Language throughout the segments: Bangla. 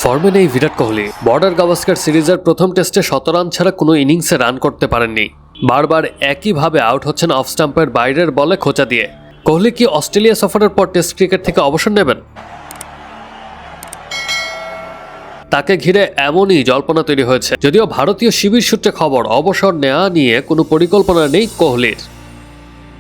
ফর্মে নেই বিরাট কোহলি। বর্ডার গাভাস্কার সিরিজের প্রথম টেস্টে ১৭ রান ছাড়া কোনো ইনিংসে রান করতে পারেননি। বারবার একইভাবে আউট হচ্ছেন অফ স্টাম্পের বাইরের বলে খোঁচা দিয়ে। কোহলি কি অস্ট্রেলিয়া সফরের পর টেস্ট ক্রিকেট থেকে অবসর নেবেন? তাকে ঘিরে এমনই জল্পনা তৈরি হয়েছে। যদিও ভারতীয় শিবির সূত্রে খবর, অবসর নেওয়া নিয়ে কোনো পরিকল্পনা নেই কোহলির।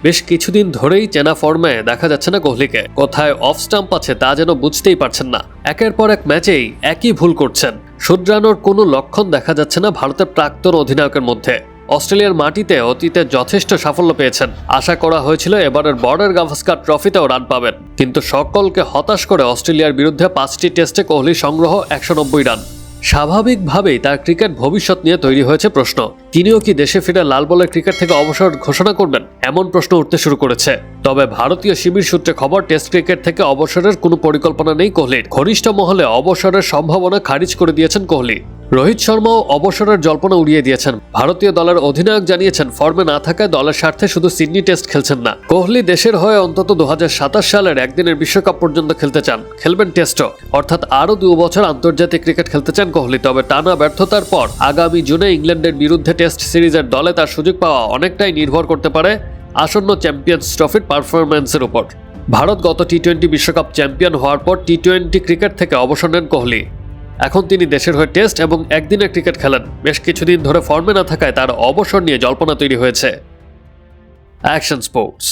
বেশ কিছুদিন ধরেই চেনা ফর্মে দেখা যাচ্ছে না কোহলিকে। কোথায় অফ স্টাম্প আছে তা যেন বুঝতেই পারছেন না। একের পর এক ম্যাচেই একই ভুল করছেন। শুধরানোর কোনো লক্ষণ দেখা যাচ্ছে না ভারতের প্রাক্তন অধিনায়কের মধ্যে। অস্ট্রেলিয়ার মাটিতে অতীতে যথেষ্ট সাফল্য পেয়েছেন। আশা করা হয়েছিল এবারের বর্ডার গাভাস্কার ট্রফিতেও রান পাবেন, কিন্তু সকলকে হতাশ করে অস্ট্রেলিয়ার বিরুদ্ধে 5টি টেস্টে কোহলি সংগ্রহ 190 রান। স্বাভাবিকভাবেই তার ক্রিকেট ভবিষ্যৎ নিয়ে তৈরি হয়েছে প্রশ্ন। তিনিও কি দেশে ফিরে লাল বলের ক্রিকেট থেকে অবসর ঘোষণা করবেন, এমন প্রশ্ন উঠতে শুরু করেছে। তবে ভারতীয় শিবির সূত্রে খবর, টেস্ট ক্রিকেট থেকে অবসরের কোনো পরিকল্পনা নেই কোহলির। ঘনিষ্ঠ মহলে অবসরের সম্ভাবনা খারিজ করে দিয়েছেন কোহলি। রোহিত শর্মাও অবসরের জল্পনা উড়িয়ে দিয়েছেন। ভারতীয় দলের অধিনায়ক জানিয়েছেন, ফর্মে না থাকায় দলের স্বার্থে শুধু সিডনি টেস্ট খেলছেন না, কোহলি দেশের হয়ে অন্তত 2027 সালের একদিনের বিশ্বকাপ পর্যন্ত খেলতে চান। খেলবেন টেস্টও, অর্থাৎ আরও 2 বছর আন্তর্জাতিক ক্রিকেট খেলতে চান কোহলি। তবে টানা ব্যর্থতার পর আগামী জুনে ইংল্যান্ডের বিরুদ্ধে টেস্ট সিরিজের দলে তার সুযোগ পাওয়া অনেকটাই নির্ভর করতে পারে আসন্ন চ্যাম্পিয়ন্স ট্রফির পারফরম্যান্সের উপর। ভারত গত টি-20 বিশ্বকাপ চ্যাম্পিয়ন হওয়ার পর টি-20 ক্রিকেট থেকে অবসর নেন কোহলি। এখন তিনি দেশের হয়ে টেস্ট এবং একদিনের ক্রিকেট খেলেন। বেশ কিছুদিন ধরে ফর্মে না থাকায় তার অবসর নিয়ে জল্পনা তৈরি হয়েছে। Action sports.